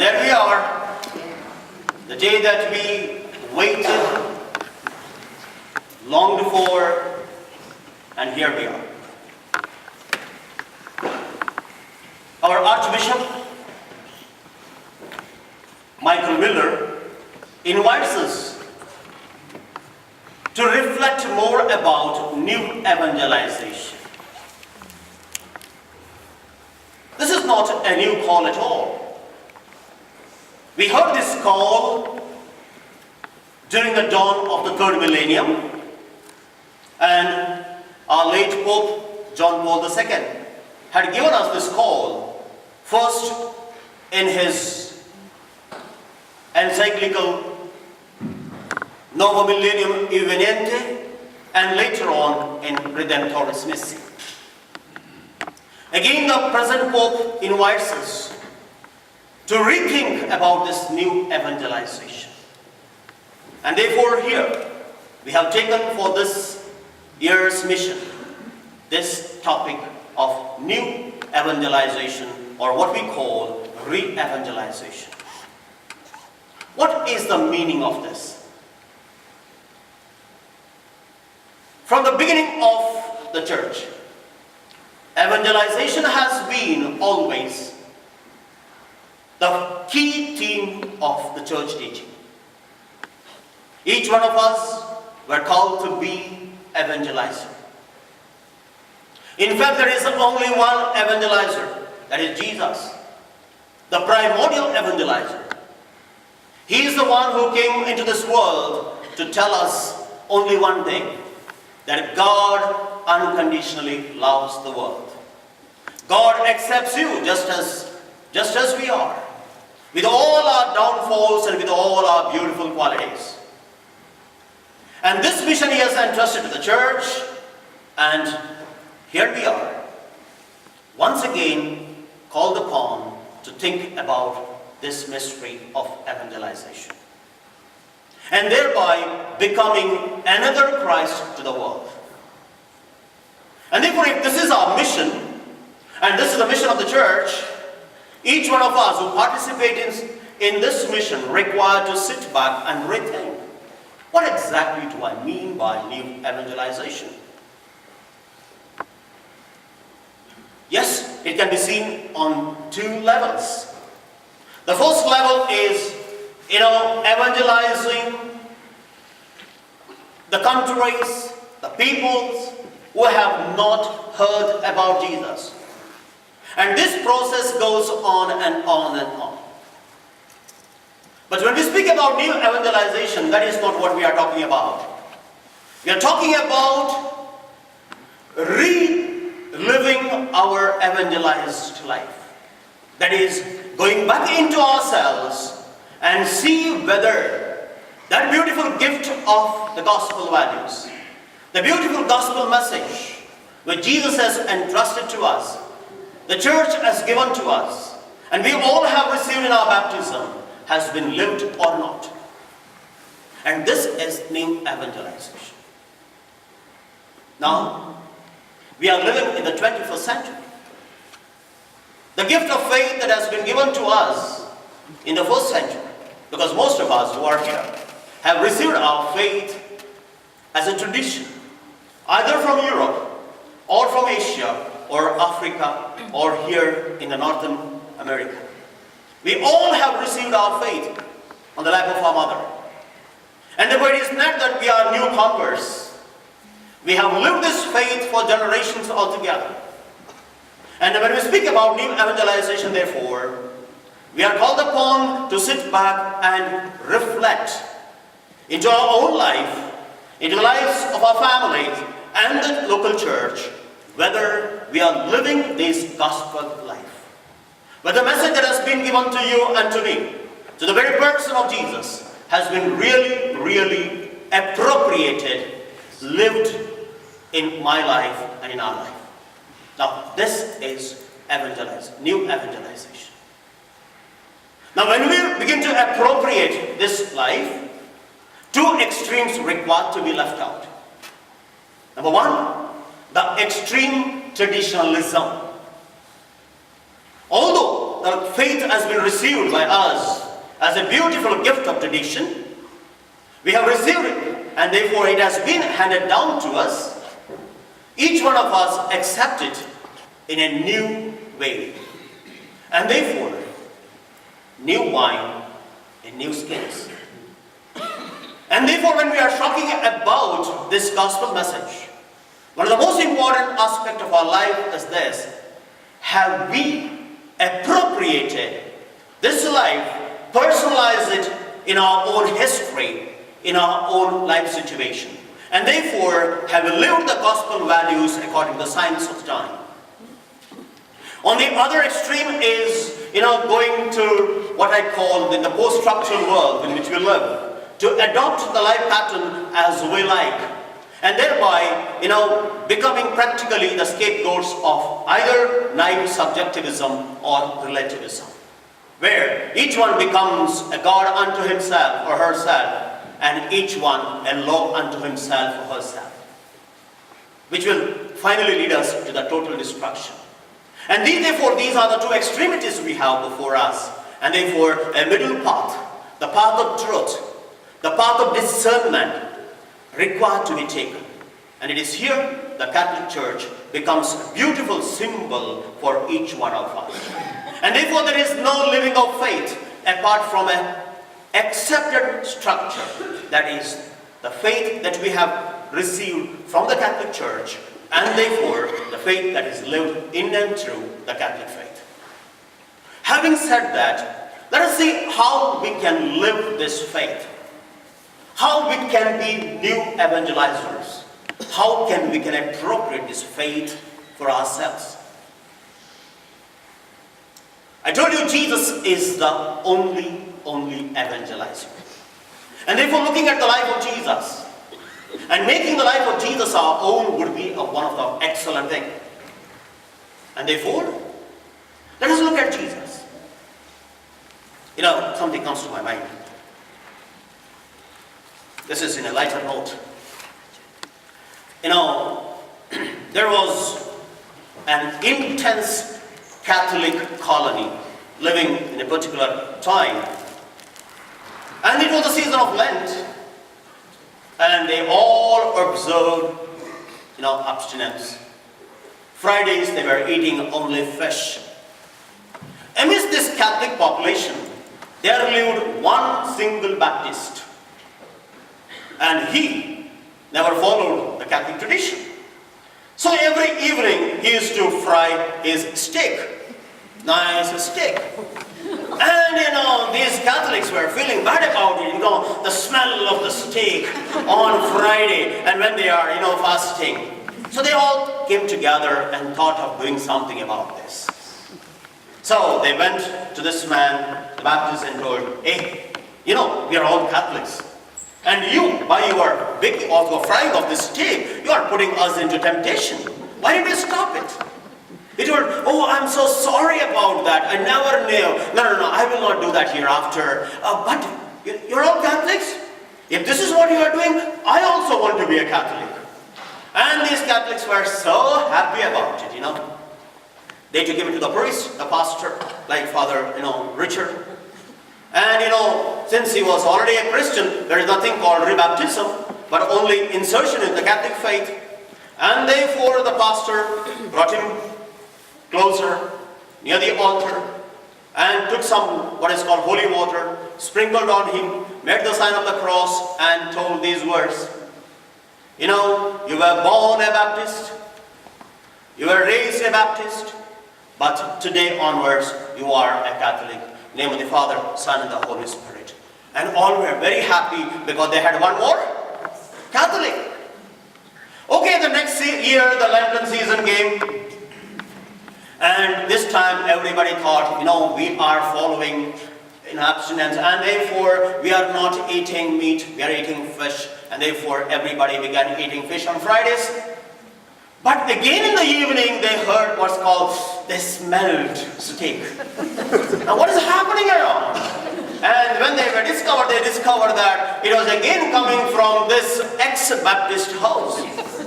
there we are, the day that we waited, longed for, and here we are. Our Archbishop, Michael Miller, invites us to reflect more about new evangelization. This is not a new call at all. We heard this call during the dawn of the third millennium, and our late Pope John Paul II had given us this call, first in his encyclical Novum Millennium Eveniente, and later on in Redemptoris Missi. Again, the present Pope invites us to rethink about this new evangelization. And therefore here, we have taken for this year's mission, this topic of new evangelization, or what we call re-evangelization. What is the meaning of this? From the beginning of the church, evangelization has been always the key theme of the church teaching. Each one of us were called to be evangelizer. In fact, there is only one evangelizer, that is Jesus, the primordial evangelizer. He is the one who came into this world to tell us only one thing, that God unconditionally loves the world. God accepts you just as we are, with all our downfalls and with all our beautiful qualities. And this mission He has entrusted to the church, and here we are, once again called upon to think about this mystery of evangelization, and thereby becoming another Christ to the world. And therefore, if this is our mission, and this is the mission of the church, each one of us who participate in this mission required to sit back and rethink, what exactly do I mean by new evangelization? Yes, it can be seen on two levels. The first level is, evangelizing the countries, the peoples who have not heard about Jesus. And this process goes on and on and on. But when we speak about new evangelization, that is not what we are talking about. We are talking about reliving our evangelized life. That is, going back into ourselves and see whether that beautiful gift of the gospel values, the beautiful gospel message which Jesus has entrusted to us, the church has given to us, and we all have received in our baptism, has been lived or not. And this is new evangelization. Now, we are living in the 21st century. The gift of faith that has been given to us in the first century, because most of us who are here have received our faith as a tradition, either from Europe or from Asia or Africa or here in the Northern America. We all have received our faith on the lap of our mother. And therefore it is not that we are newcomers. We have lived this faith for generations altogether. And when we speak about new evangelization, therefore, we are called upon to sit back and reflect into our own life, into the lives of our families and the local church, whether we are living this gospel life. But the message that has been given to you and to me, to the very person of Jesus, has been really, really appropriated, lived in my life and in our life. Now, this is new evangelization. Now, when we begin to appropriate this life, two extremes require to be left out. Number one, the extreme traditionalism. Although the faith has been received by us as a beautiful gift of tradition, we have received it, and therefore it has been handed down to us. Each one of us accept it in a new way. And therefore, new wine in new skins. And therefore, when we are talking about this gospel message, one of the most important aspects of our life is this: have we appropriated this life, personalized it in our own history, in our own life situation, and therefore have lived the gospel values according to the signs of the time. On the other extreme is, going to what I call in the post-structural world in which we live, to adopt the life pattern as we like, and thereby, becoming practically the scapegoats of either naive subjectivism or relativism, where each one becomes a god unto himself or herself, and each one a law unto himself or herself, which will finally lead us to the total destruction. And therefore, these are the two extremities we have before us, and therefore a middle path, the path of truth, the path of discernment, required to be taken. And it is here the Catholic Church becomes a beautiful symbol for each one of us. And therefore there is no living of faith apart from an accepted structure, that is the faith that we have received from the Catholic Church, and therefore the faith that is lived in and through the Catholic faith. Having said that, let us see how we can live this faith. How we can be new evangelizers. How we can appropriate this faith for ourselves. I told you Jesus is the only evangelizer. And therefore looking at the life of Jesus and making the life of Jesus our own would be one of the excellent things. And therefore, let us look at Jesus. Something comes to my mind. This is in a lighter note. There was an intense Catholic colony living in a particular time. And it was the season of Lent. And they all observed, abstinence. Fridays they were eating only fish. Amidst this Catholic population, there lived one single Baptist. And he never followed the Catholic tradition. So every evening he used to fry his steak. Nice steak. And these Catholics were feeling bad about it, the smell of the steak on Friday and when they are, fasting. So they all came together and thought of doing something about this. So they went to this man, the Baptist, and told, hey, we are all Catholics. And you, by your baking of the frying of this steak, you are putting us into temptation. Why did you stop it? He told, oh, I'm so sorry about that. I never knew. No, I will not do that hereafter. But you're all Catholics? If this is what you are doing, I also want to be a Catholic. And these Catholics were so happy about it, They took him to the priest, the pastor, like Father, Richard. And since he was already a Christian, there is nothing called rebaptism, but only insertion in the Catholic faith. And therefore the pastor brought him closer, near the altar, and took some, what is called holy water, sprinkled on him, made the sign of the cross, and told these words. You were born a Baptist, you were raised a Baptist, but today onwards, you are a Catholic. In the name of the Father, Son, and the Holy Spirit. And all were very happy because they had one more Catholic. Okay, the next year, the Lenten season came. And this time, everybody thought, we are following in abstinence. And therefore, we are not eating meat, we are eating fish. And therefore, everybody began eating fish on Fridays. But again in the evening, they heard what's called, they smelled steak. Now what is happening around? And when they discovered that it was again coming from this ex-Baptist house.